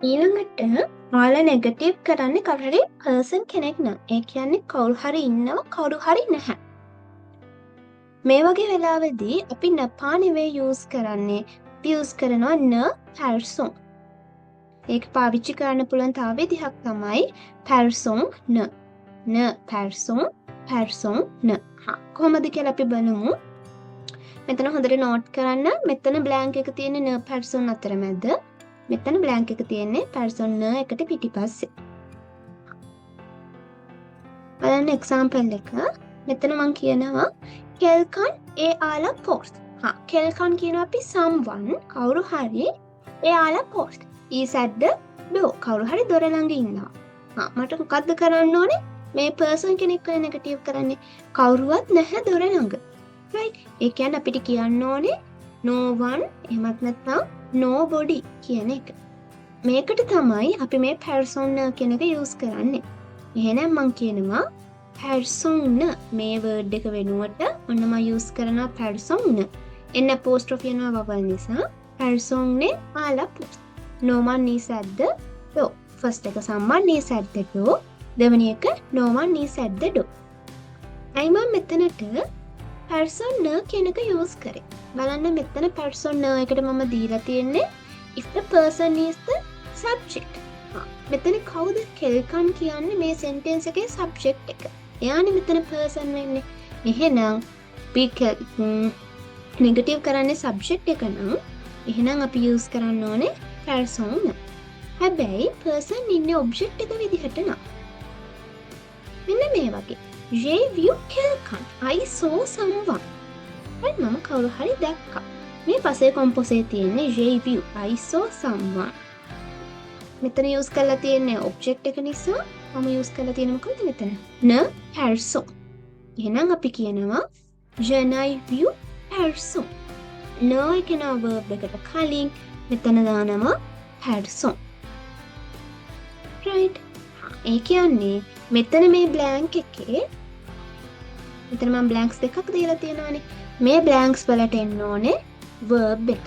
ඊළඟට ඔයාලා නෙගටිව් කරන්නේ කවුරු හරි පර්සන් කෙනෙක් නම්. ඒ කියන්නේ කවුරු හරි ඉන්නවා කවුරු හරි නැහැ. මේ වගේ වෙලාවෙදී අපි නපා නෙවෙයි යූස් කරන්නේ. අපි යූස් කරනවා න පර්සන්. ඒක පාවිච්චි කරන්න පුළුවන් තව විදිහක් තමයි පර්සන් න. න පර්සන් න. කොහොමද කියලා අපි බලමු. මෙතන හොඳට නෝට් කරන්න. මෙතන බ්ලැන්ක් එක තියෙන්නේ න පර්සන් අතරමැද. මෙතන බ්ලැන්ක් එක තියෙන්නේ පර්සන් න එකට පිටිපස්සේ. බලන්න එක්සැම්පල් එක. මෙතන මම කියනවා කෙල්කන් එයාලා පෝස්ට්. කෙල්කන් කියනවා අපි someone කවුරු හරි එයාලා post. is at the door කවුරු හරි දොර ළඟ ඉන්නවා. මට මොකද්ද කරන්න ඕනේ? මේ පර්සන් කෙනෙක් වෙන නෙගටිව් කරන්නේ කවුරුවත් නැහැ දොර ළඟ. right? ඒ කියන්නේ අපිට කියන්න ඕනේ no one එහෙමත් නැත්නම් nobody කියන එක. මේකට තමයි අපි මේ person කියන එක use කරන්නේ. එහෙනම් මම කියනවා person මේ word එක වෙනුවට ඔන්න මම use කරනවා person. එන්න apostrophe යනවා vowel නිසා person නේ ආලා post. No one is at the door. first එක someone is at the door. දෙවෙනි එක no one is at the door. අයි මම මෙතනට person කියන එක use කරේ. බලන්න මෙතන person එකට මම දීලා තියෙන්නේ if the person is the subject. මෙතන කවුද කෙල්කන් කියන්නේ මේ sentence එකේ subject එක. එයානේ මෙතන person වෙන්නේ. එහෙනම් අපි negative කරන්නේ subject එක නම් එහෙනම් අපි use කරන්න ඕනේ person. හැබැයි person ඉන්නේ object එක විදිහට නම්. මෙන්න මේ වගේ. J view කෙල්කන්. I saw someone. මම කවුරු හරි දැක්කා. මේ පසේ කොම්පොසේ තියෙන්නේ J view I saw someone. මෙතන use කරලා තියෙන්නේ object එක නිසා මම use කරලා තියෙන්නේ මොකක්ද මෙතන? න person. එහෙනම් අපි කියනවා Janai view person. න කියන verb එකට කලින් මෙතන දානවා person. right? ඒ කියන්නේ මෙතන මේ blank එකේ මෙතන මම blanks දෙකක් දීලා තියෙනවානේ. මේ blanks වලට එන්න ඕනේ verb එක.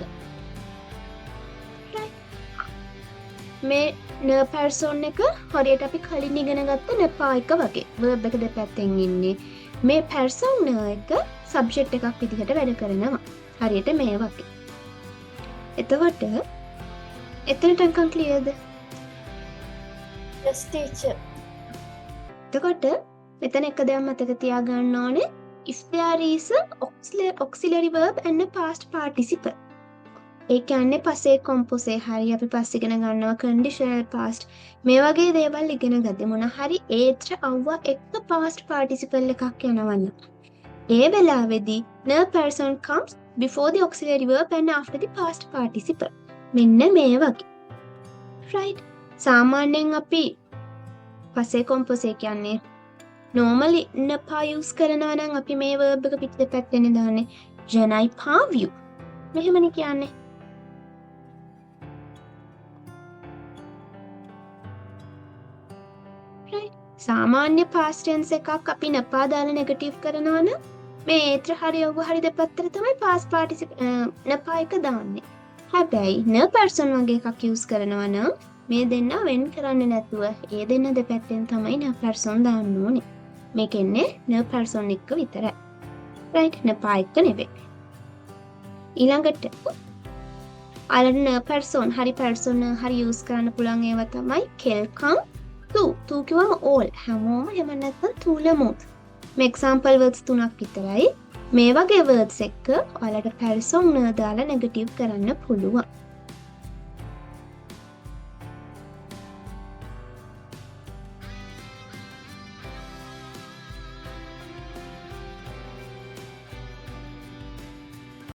මේ න person එක හරියට අපි කලින් ඉගෙන ගත්ත නපා එක වගේ verb එක දෙපැත්තෙන් ඉන්නේ. මේ person එක subject එකක් විදිහට වැඩ කරනවා. හරියට මේ වගේ. එතකොට එතනට නිකන් clearද? yes teacher. එතකොට මෙතන එක දෙයක් මතක තියාගන්න ඕනේ if there is a auxiliary verb and a past participle. ඒ කියන්නේ පස්සේ කොම්පොසේ හරි අපි පස්සේ ඉගෙන ගන්නවා conditional past මේ වගේ දේවල් ඉගෙන ගද්දි මොන හරි ඒත්‍ර අවුව එක්ක past participle එකක් යනවන්න. ඒ වෙලාවේදී the person comes before the auxiliary verb and after the past participle. මෙන්න මේ වගේ. right? සාමාන්‍යයෙන් අපි පස්සේ කොම්පොසේ කියන්නේ normally නපා use කරනවා නම් අපි මේ verb එක පිටපැත්තේ දාන්නේ Janai pa view. මෙහෙමනේ කියන්නේ. සාමාන්‍ය past tense එකක් අපි නපා දාලා negative කරනවා නම් මේ ඒත්‍ර හරි ඔව් හරි දෙපැත්තට තමයි past participle නපා එක දාන්නේ. හැබැයි න person වගේ එකක් use කරනවා නම් මේ දෙන්න වෙන් කරන්නේ නැතුව ඒ දෙන්න දෙපැත්තෙන් තමයි න person දාන්න ඕනේ. මේකෙන්නේ න person එක විතරයි. right? නපා එක නෙවෙයි. ඊළඟට අලන person හරි person හරි use කරන්න පුළුවන් ඒවා තමයි කෙල්කම් තු කිව්වම all හැමෝම එහෙම නැත්නම් තුලමුත්. මේ example words තුනක් විතරයි. මේ වගේ words එක්ක ඔයාලට person දාලා negative කරන්න පුළුවන්.